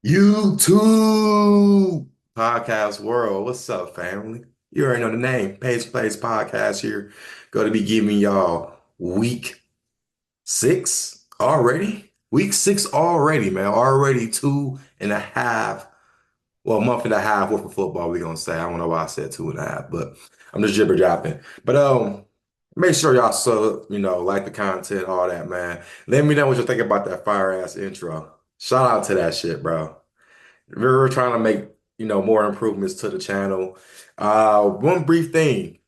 YouTube podcast world. What's up, family? You already know the name. Pace Plays Podcast here. Going to be giving y'all week six already. Week six already, man. Already 2.5. Well, a month and a half worth of football, we're gonna say. I don't know why I said 2.5, but I'm just jibber japping. But make sure y'all like the content, all that, man. Let me know what you think about that fire ass intro. Shout out to that shit, bro. We're trying to make, more improvements to the channel. One brief thing.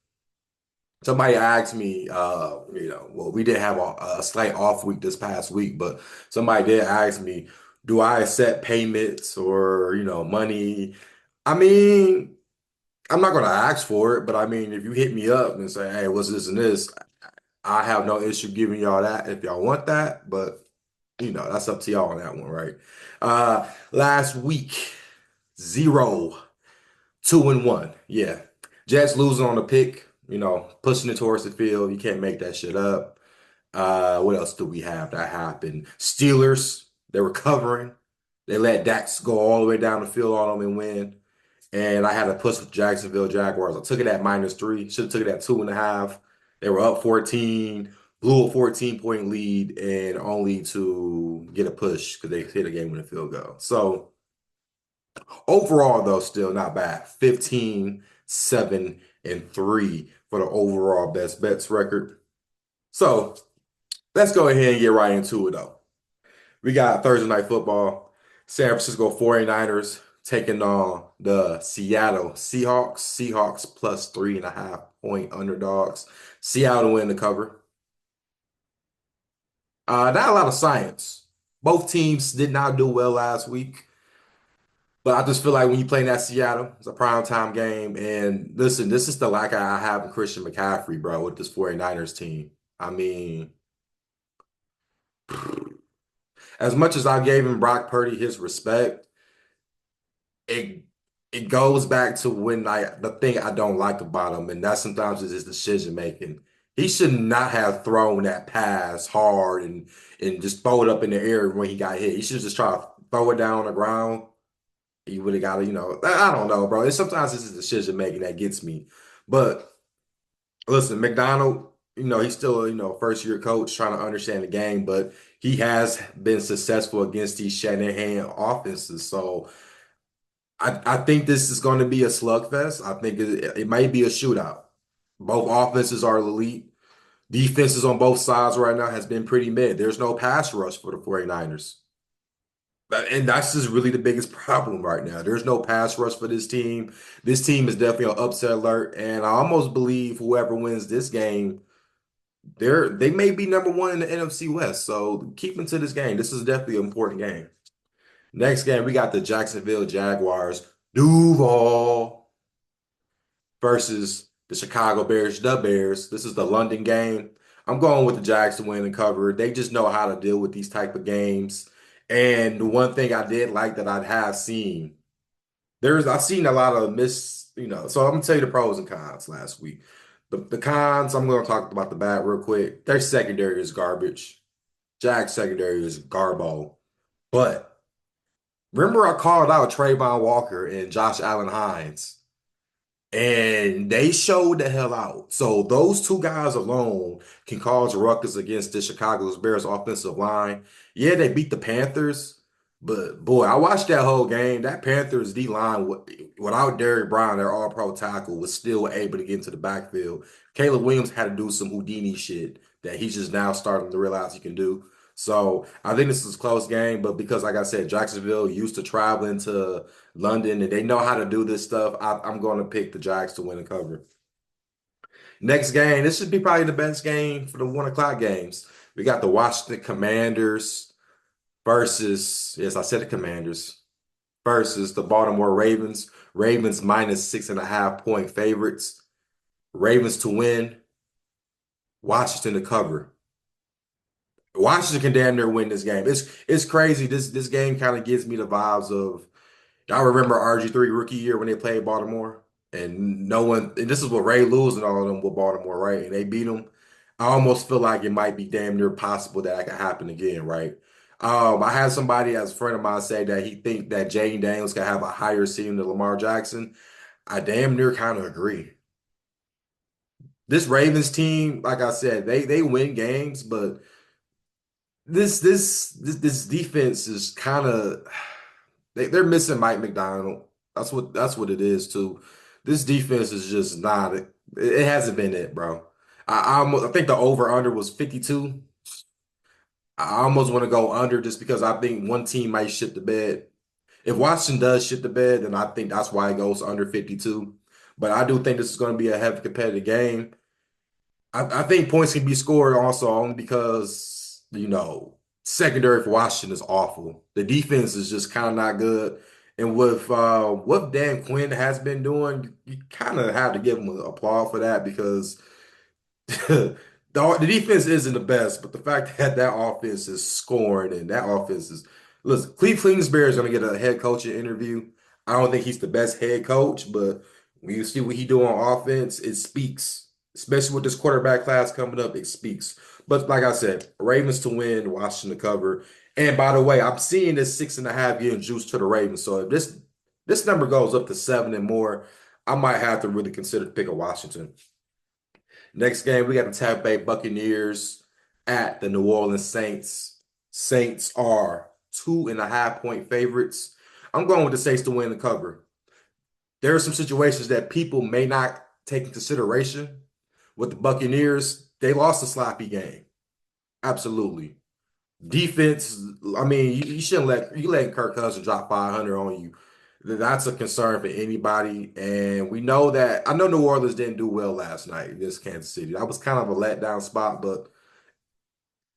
Somebody asked me, well, we did have a slight off week this past week, but somebody did ask me, do I accept payments or, money? I mean, I'm not going to ask for it, but I mean, if you hit me up and say, hey, what's this and this, I have no issue giving y'all that if y'all want that, but, that's up to y'all on that one, right? Last week. 0-2-1. Yeah. Jets losing on the pick, pushing it towards the field. You can't make that shit up. What else do we have that happened? Steelers, they were covering. They let Dax go all the way down the field on them and win. And I had to push with Jacksonville Jaguars. I took it at -3. Should have took it at 2.5. They were up 14, blew a 14-point lead, and only to get a push because they hit a game-winning field goal. So overall, though, still not bad. 15, 7, and 3 for the overall best bets record. So let's go ahead and get right into it, though. We got Thursday night football. San Francisco 49ers taking on the Seattle Seahawks. Seahawks plus 3.5 point underdogs. Seattle win the cover. Not a lot of science. Both teams did not do well last week. But I just feel like when you play in that Seattle, it's a prime time game. And listen, this is the lack I have in Christian McCaffrey, bro, with this 49ers team. I mean, as much as I gave him Brock Purdy his respect, it it goes back to when the thing I don't like about him, and that sometimes is his decision making. He should not have thrown that pass hard and just throw it up in the air when he got hit. He should just try to throw it down on the ground. He would have got to, I don't know, bro. Sometimes it's his decision making that gets me. But listen, McDonald, he's still a, first year coach trying to understand the game, but he has been successful against these Shanahan offenses. So I think this is going to be a slugfest. I think it might be a shootout. Both offenses are elite. Defenses on both sides right now has been pretty mid. There's no pass rush for the 49ers. And that's just really the biggest problem right now. There's no pass rush for this team. This team is definitely on upset alert, and I almost believe whoever wins this game, they may be number one in the NFC West. So keep into this game. This is definitely an important game. Next game, we got the Jacksonville Jaguars, Duval versus the Chicago Bears, the Bears. This is the London game. I'm going with the Jags to win and cover. They just know how to deal with these type of games. And the one thing I did like that I have seen, I've seen a lot of so I'm gonna tell you the pros and cons last week. The cons, I'm gonna talk about the bad real quick. Their secondary is garbage. Jags secondary is garbo. But remember I called out Trayvon Walker and Josh Allen Hines. And they showed the hell out. So those two guys alone can cause ruckus against the Chicago Bears offensive line. Yeah, they beat the Panthers, but boy, I watched that whole game. That Panthers D line without Derrick Brown, their all-pro tackle, was still able to get into the backfield. Caleb Williams had to do some Houdini shit that he's just now starting to realize he can do. So I think this is a close game, but because, like I said, Jacksonville used to traveling to London, and they know how to do this stuff. I'm going to pick the Jags to win and cover. Next game, this should be probably the best game for the 1 o'clock games. We got the Washington Commanders versus, yes, I said the Commanders, versus the Baltimore Ravens. Ravens -6.5 point favorites. Ravens to win, Washington to cover. Washington can damn near win this game. It's crazy. This game kind of gives me the vibes of y'all remember RG3 rookie year when they played Baltimore, and no one, and this is what Ray Lewis and all of them with Baltimore, right? And they beat them. I almost feel like it might be damn near possible that that could happen again, right? I had somebody as a friend of mine say that he think that Jaden Daniels can have a higher ceiling than Lamar Jackson. I damn near kind of agree. This Ravens team, like I said, they win games, but this defense is kind of they're missing Mike McDonald. That's what it is too. This defense is just not it hasn't been it, bro. I think the over under was 52. I almost want to go under just because I think one team might shit the bed. If Washington does shit the bed, then I think that's why it goes under 52. But I do think this is going to be a heavy competitive game. I think points can be scored also only because, secondary for Washington is awful. The defense is just kind of not good. And with what Dan Quinn has been doing, you kind of have to give him an applause for that because the defense isn't the best, but the fact that that offense is scoring and that offense is listen, Cleve Kingsbury is going to get a head coaching interview. I don't think he's the best head coach, but when you see what he do on offense, it speaks. Especially with this quarterback class coming up, it speaks. But like I said, Ravens to win, Washington to cover. And by the way, I'm seeing this 6.5 getting juiced to the Ravens. So if this number goes up to 7 and more, I might have to really consider picking Washington. Next game, we got the Tampa Bay Buccaneers at the New Orleans Saints. Saints are 2.5 point favorites. I'm going with the Saints to win the cover. There are some situations that people may not take in consideration. With the Buccaneers, they lost a sloppy game. Absolutely. Defense, I mean, you shouldn't let Kirk Cousins drop 500 on you. That's a concern for anybody. And we know that I know New Orleans didn't do well last night against Kansas City. That was kind of a letdown spot, but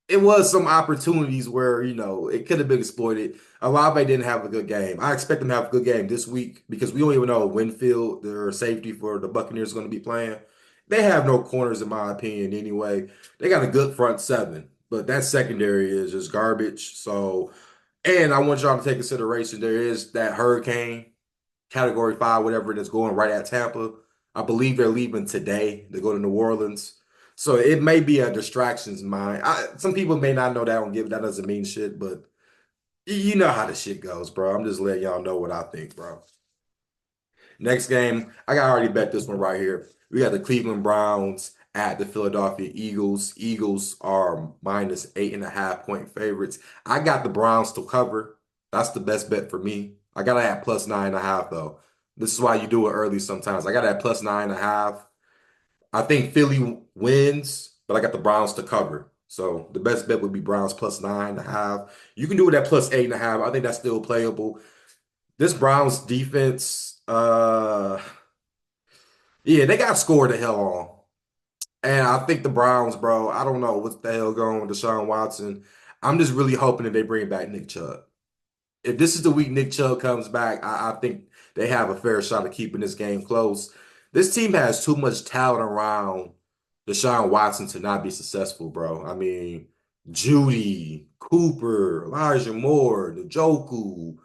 it was some opportunities where, it could have been exploited. Olave didn't have a good game. I expect him to have a good game this week because we don't even know if Winfield, their safety for the Buccaneers, is going to be playing. They have no corners, in my opinion, anyway. They got a good front seven, but that secondary is just garbage. So, and I want y'all to take consideration there is that hurricane, category 5, whatever, that's going right at Tampa. I believe they're leaving today to go to New Orleans. So it may be a distractions mind. Some people may not know that. I don't give that doesn't mean shit, but you know how the shit goes, bro. I'm just letting y'all know what I think, bro. Next game, I got already bet this one right here. We got the Cleveland Browns at the Philadelphia Eagles. Eagles are minus 8.5 point favorites. I got the Browns to cover. That's the best bet for me. I got to add plus 9.5 though. This is why you do it early sometimes. I got to add plus 9.5. I think Philly wins, but I got the Browns to cover. So the best bet would be Browns plus 9.5. You can do it at plus 8.5. I think that's still playable. This Browns defense, yeah, they got scored the hell on. And I think the Browns, bro, I don't know what the hell going with Deshaun Watson. I'm just really hoping that they bring back Nick Chubb. If this is the week Nick Chubb comes back, I think they have a fair shot of keeping this game close. This team has too much talent around Deshaun Watson to not be successful, bro. I mean, Judy, Cooper, Elijah Moore, Njoku.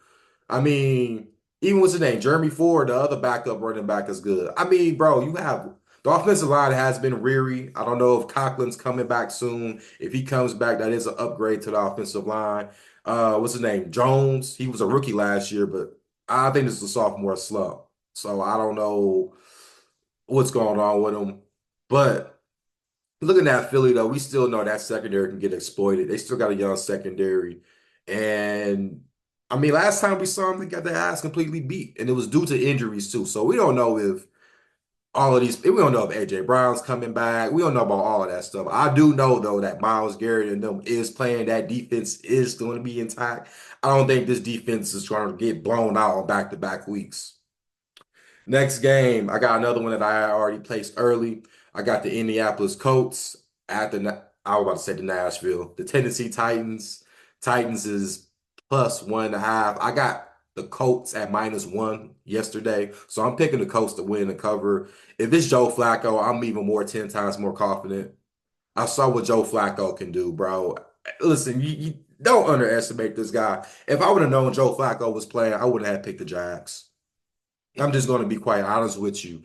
I mean, even what's his name? Jeremy Ford, the other backup running back is good. I mean, bro, you have the offensive line has been weary. I don't know if Conklin's coming back soon. If he comes back, that is an upgrade to the offensive line. What's his name? Jones. He was a rookie last year, but I think this is a sophomore slump. So I don't know what's going on with him. But looking at Philly, though, we still know that secondary can get exploited. They still got a young secondary. And I mean, last time we saw them, they got their ass completely beat. And it was due to injuries, too. So we don't know if all of these, we don't know if AJ Brown's coming back. We don't know about all of that stuff. I do know, though, that Myles Garrett and them is playing. That defense is going to be intact. I don't think this defense is trying to get blown out on back-to-back weeks. Next game, I got another one that I already placed early. I got the Indianapolis Colts at I was about to say the Nashville, the Tennessee Titans. Titans is plus 1.5. I got the Colts at -1 yesterday, so I'm picking the Colts to win the cover. If it's Joe Flacco, I'm even more 10 times more confident. I saw what Joe Flacco can do, bro. Listen, you don't underestimate this guy. If I would have known Joe Flacco was playing, I wouldn't have picked the Jags. I'm just going to be quite honest with you.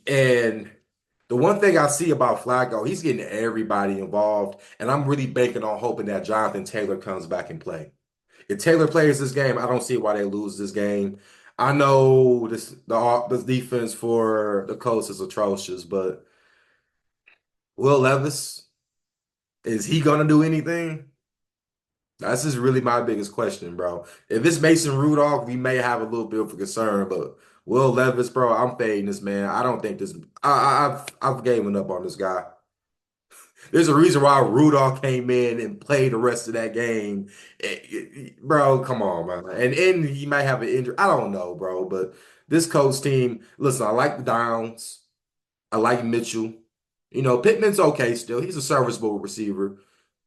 And The one thing I see about Flacco, he's getting everybody involved, and I'm really banking on hoping that Jonathan Taylor comes back and play. If Taylor plays this game, I don't see why they lose this game. I know the defense for the Colts is atrocious, but Will Levis, is he gonna do anything? That's just really my biggest question, bro. If it's Mason Rudolph, we may have a little bit of a concern, but Will Levis, bro, I'm fading this man. I don't think this. I've given up on this guy. There's a reason why Rudolph came in and played the rest of that game. Bro, come on, man. And he might have an injury. I don't know, bro. But this Colts team, listen, I like Downs. I like Mitchell. You know, Pittman's okay still. He's a serviceable receiver.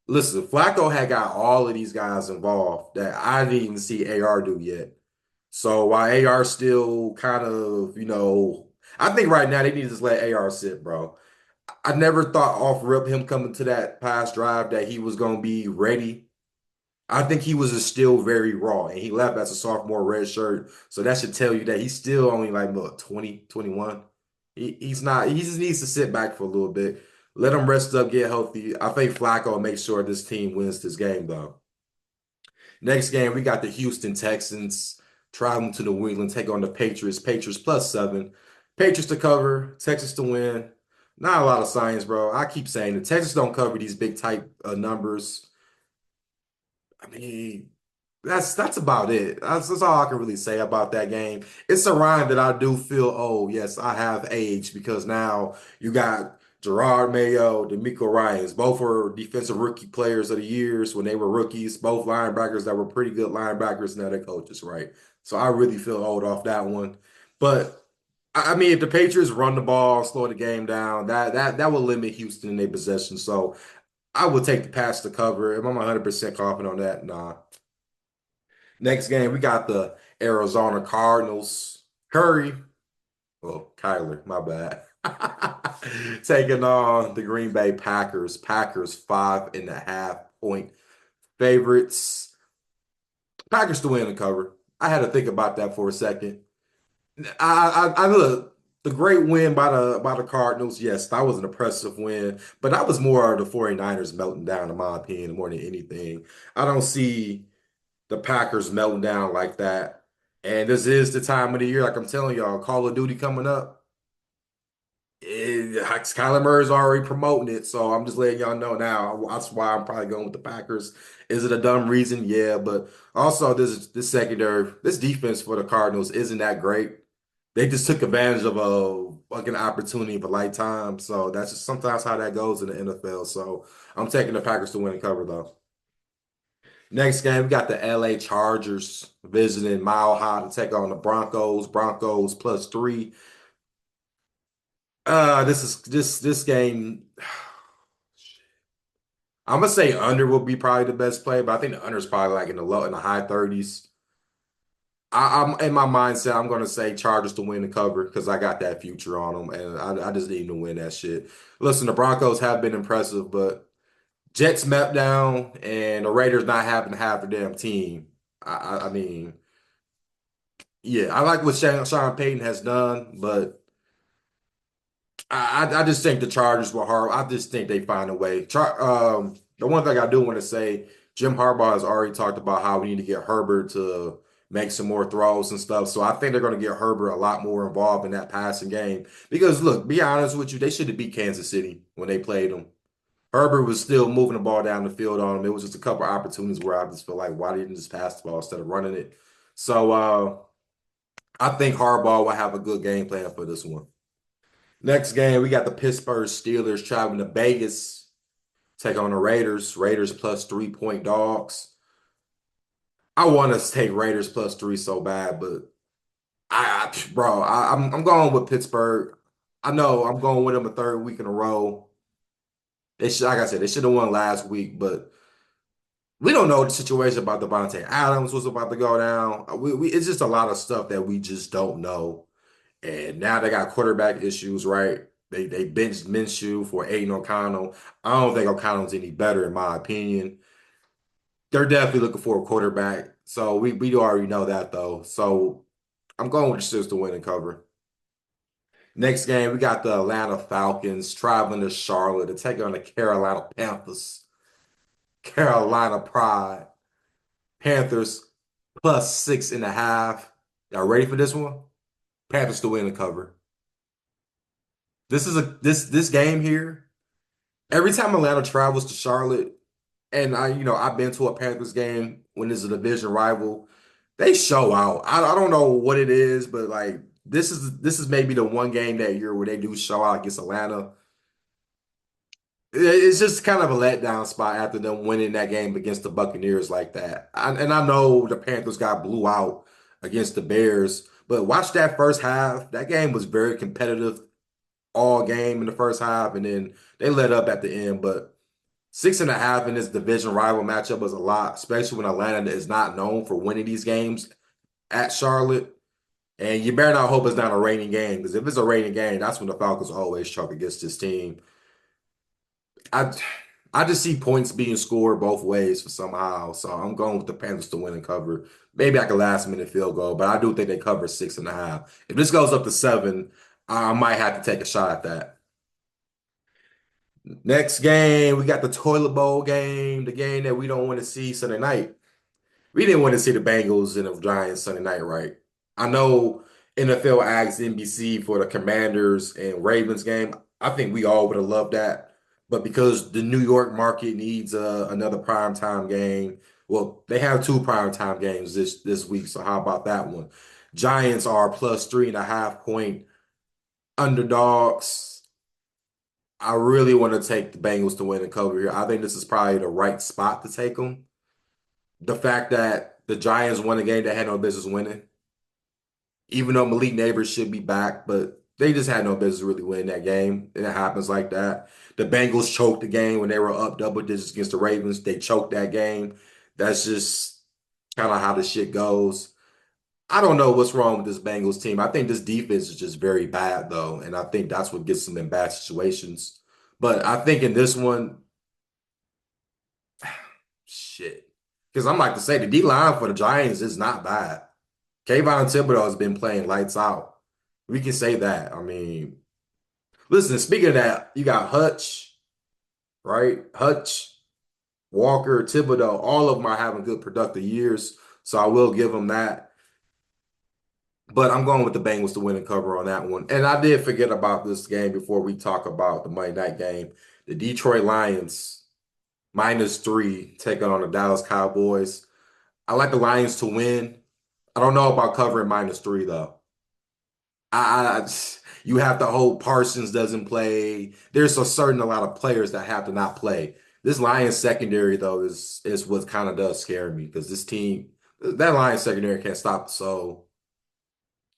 Listen, Flacco had got all of these guys involved that I didn't even see AR do yet. So while AR still kind of, I think right now they need to just let AR sit, bro. I never thought off rip him coming to that pass drive that he was going to be ready. I think he was still very raw and he left as a sophomore red shirt. So that should tell you that he's still only like, what, 20, 21. He's not, he just needs to sit back for a little bit. Let him rest up, get healthy. I think Flacco will make sure this team wins this game, though. Next game, we got the Houston Texans traveling to New England, take on the Patriots. Patriots +7. Patriots to cover, Texans to win. Not a lot of science, bro. I keep saying the Texans don't cover these big type numbers. I mean, that's about it. That's all I can really say about that game. It's a rhyme that I do feel, oh, yes, I have aged because now you got Gerard Mayo, D'Amico Ryans. Both were defensive rookie players of the years when they were rookies. Both linebackers that were pretty good linebackers. Now they're coaches, right? So I really feel old off that one. But I mean, if the Patriots run the ball, slow the game down, that will limit Houston in their possession. So I would take the pass to cover. Am I 100% confident on that? Nah. Next game, we got the Arizona Cardinals. Curry, well, Kyler, my bad. Taking on the Green Bay Packers. Packers 5.5 point favorites. Packers to win the cover. I had to think about that for a second. I look the great win by the Cardinals. Yes, that was an impressive win, but that was more of the 49ers melting down, in my opinion, more than anything. I don't see the Packers melting down like that. And this is the time of the year, like I'm telling y'all, Call of Duty coming up. Kyler Murray's already promoting it, so I'm just letting y'all know now. That's why I'm probably going with the Packers. Is it a dumb reason? Yeah, but also this secondary, this defense for the Cardinals isn't that great. They just took advantage of a fucking opportunity of a lifetime. So that's just sometimes how that goes in the NFL. So I'm taking the Packers to win and cover though. Next game, we got the LA Chargers visiting Mile High to take on the Broncos. Broncos +3. This game. I'm gonna say under will be probably the best play, but I think the under is probably like in the high 30s. I'm in my mindset. I'm gonna say Chargers to win the cover because I got that future on them, and I just need them to win that shit. Listen, the Broncos have been impressive, but Jets meltdown and the Raiders not having half a damn team. I mean, yeah, I like what Sean Payton has done, but I just think the Chargers were hard. I just think they find a way. The one thing I do want to say, Jim Harbaugh has already talked about how we need to get Herbert to make some more throws and stuff. So I think they're going to get Herbert a lot more involved in that passing game. Because look, be honest with you, they should have beat Kansas City when they played them. Herbert was still moving the ball down the field on him. It was just a couple of opportunities where I just feel like, why didn't you just pass the ball instead of running it? So I think Harbaugh will have a good game plan for this one. Next game, we got the Pittsburgh Steelers traveling to Vegas, take on the Raiders. Raiders +3 point dogs. I want to take Raiders +3 so bad, but bro, I'm going with Pittsburgh. I know I'm going with them a third week in a row. They should, like I said, they should have won last week, but we don't know the situation about Devontae Adams was about to go down. It's just a lot of stuff that we just don't know. And now they got quarterback issues, right? They benched Minshew for Aiden O'Connell. I don't think O'Connell's any better, in my opinion. They're definitely looking for a quarterback. So we already know that though. So I'm going with the Steelers to win and cover. Next game, we got the Atlanta Falcons traveling to Charlotte to take on the Carolina Panthers. Carolina Pride. Panthers plus 6.5. Y'all ready for this one? Panthers to win the cover. This game here. Every time Atlanta travels to Charlotte, and I've been to a Panthers game when there's a division rival, they show out. I don't know what it is, but like this is maybe the one game that year where they do show out against Atlanta. It's just kind of a letdown spot after them winning that game against the Buccaneers like that. And I know the Panthers got blew out against the Bears, but watch that first half. That game was very competitive all game in the first half, and then they let up at the end. But 6.5 in this division rival matchup was a lot, especially when Atlanta is not known for winning these games at Charlotte. And you better not hope it's not a raining game, because if it's a raining game, that's when the Falcons always choke against this team. I I just see points being scored both ways for somehow. So I'm going with the Panthers to win and cover. Maybe like a last minute field goal, but I do think they cover 6.5. If this goes up to 7, I might have to take a shot at that. Next game, we got the toilet bowl game, the game that we don't want to see Sunday night. We didn't want to see the Bengals and the Giants Sunday night, right? I know NFL asked NBC for the Commanders and Ravens game. I think we all would have loved that. But because the New York market needs another primetime game, well, they have two primetime games this week. So how about that one? Giants are plus 3.5 point underdogs. I really want to take the Bengals to win and cover here. I think this is probably the right spot to take them. The fact that the Giants won a game that had no business winning, even though Malik Neighbors should be back, but they just had no business really winning that game. And it happens like that. The Bengals choked the game when they were up double digits against the Ravens. They choked that game. That's just kind of how the shit goes. I don't know what's wrong with this Bengals team. I think this defense is just very bad, though. And I think that's what gets them in bad situations. But I think in this one, shit. Because I'm like to say, the D line for the Giants is not bad. Kayvon Thibodeau has been playing lights out. We can say that. I mean, listen, speaking of that, you got Hutch, right? Hutch, Walker, Thibodeau, all of them are having good productive years. So I will give them that. But I'm going with the Bengals to win and cover on that one. And I did forget about this game before we talk about the Monday night game. The Detroit Lions -3 taking on the Dallas Cowboys. I like the Lions to win. I don't know about covering -3 though. I you have to hope Parsons doesn't play. There's a lot of players that have to not play. This Lions secondary though is what kind of does scare me because this team, that Lions secondary can't stop. So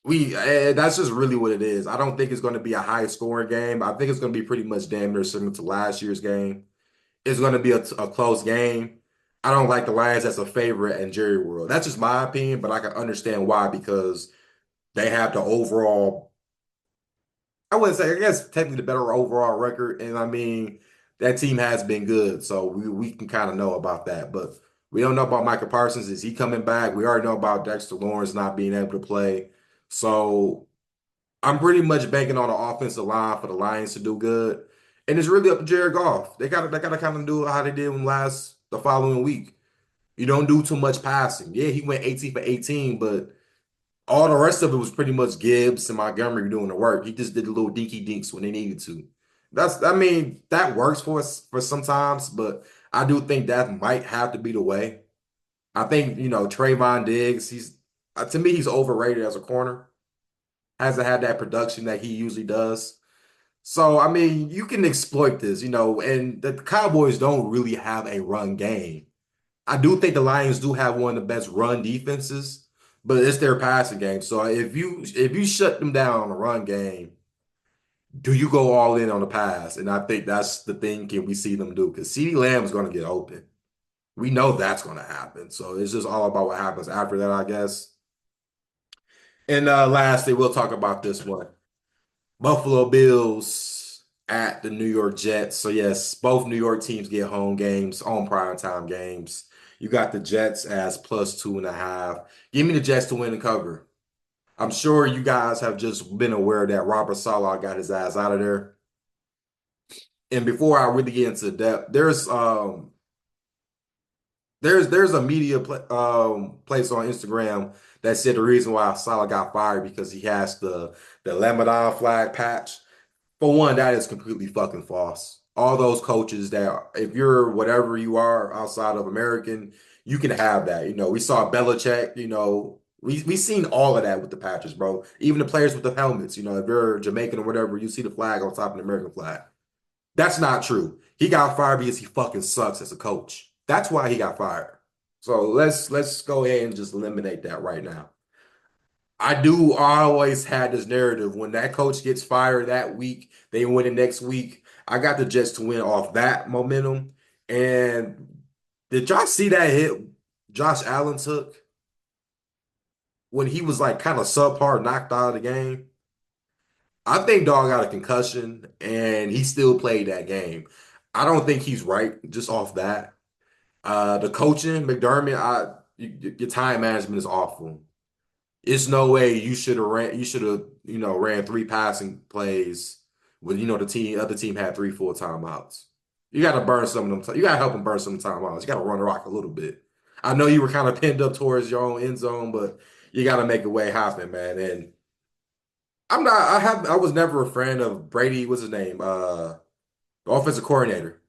that's just really what it is. I don't think it's going to be a high scoring game. I think it's going to be pretty much damn near similar to last year's game. It's going to be a close game. I don't like the Lions as a favorite in Jerry World. That's just my opinion, but I can understand why because they have the overall, I wouldn't say, I guess technically the better overall record. And I mean, that team has been good. So we can kind of know about that. But we don't know about Michael Parsons. Is he coming back? We already know about Dexter Lawrence not being able to play. So I'm pretty much banking on the offensive line for the Lions to do good. And it's really up to Jared Goff. They gotta kind of do how they did when the following week. You don't do too much passing. Yeah, he went 18 for 18, but all the rest of it was pretty much Gibbs and Montgomery doing the work. He just did the little dinky dinks when they needed to. I mean, that works for us for sometimes, but I do think that might have to be the way. I think, Trayvon Diggs, to me, he's overrated as a corner. Hasn't had that production that he usually does. So, I mean, you can exploit this, and the Cowboys don't really have a run game. I do think the Lions do have one of the best run defenses, but it's their passing game. So if you shut them down on the run game, do you go all in on the pass? And I think that's the thing can we see them do because CeeDee Lamb is going to get open. We know that's going to happen. So it's just all about what happens after that, I guess. And lastly, we'll talk about this one. Buffalo Bills at the New York Jets. So yes, both New York teams get home games, on primetime games. You got the Jets as plus 2.5. Give me the Jets to win and cover. I'm sure you guys have just been aware that Robert Saleh got his ass out of there. And before I really get into depth, there's a media place on Instagram that said the reason why Salah got fired because he has the Ramadan flag patch. For one, that is completely fucking false. All those coaches that, if you're whatever you are outside of American, you can have that. We saw Belichick, we seen all of that with the patches, bro. Even the players with the helmets, if you're Jamaican or whatever, you see the flag on top of the American flag. That's not true. He got fired because he fucking sucks as a coach. That's why he got fired. So let's go ahead and just eliminate that right now. I always had this narrative when that coach gets fired that week, they win the next week. I got the Jets to win off that momentum. And did y'all see that hit Josh Allen took when he was like kind of subpar, knocked out of the game? I think dog got a concussion and he still played that game. I don't think he's right just off that. The coaching, McDermott, your time management is awful. It's no way you should have, ran three passing plays when the other team had three full timeouts. You got to burn some of them. You got to help them burn some timeouts. You got to run the rock a little bit. I know you were kind of pinned up towards your own end zone, but you got to make a way happen, man. And I was never a fan of Brady. What's his name? The offensive coordinator.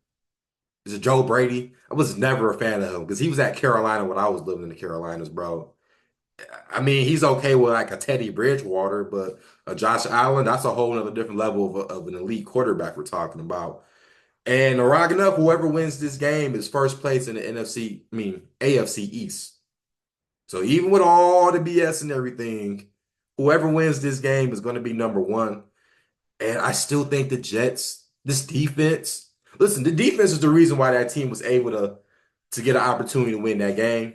Is it Joe Brady? I was never a fan of him because he was at Carolina when I was living in the Carolinas, bro. I mean, he's okay with like a Teddy Bridgewater, but a Josh Allen, that's a whole other different level of an elite quarterback we're talking about. And rocking up, whoever wins this game is first place in the AFC East. So even with all the BS and everything, whoever wins this game is going to be number one. And I still think the Jets, this defense, listen, the defense is the reason why that team was able to get an opportunity to win that game.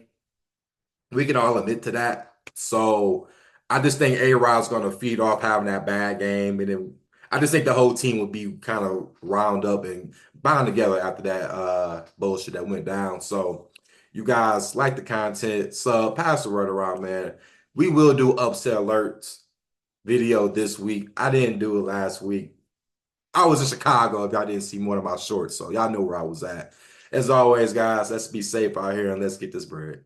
We can all admit to that. So I just think A-Rod's going to feed off having that bad game. And then I just think the whole team would be kind of round up and bound together after that bullshit that went down. So you guys like the content, sub, pass the word around, man. We will do upset alerts video this week. I didn't do it last week. I was in Chicago if y'all didn't see one of my shorts, so y'all know where I was at. As always, guys, let's be safe out here and let's get this bread.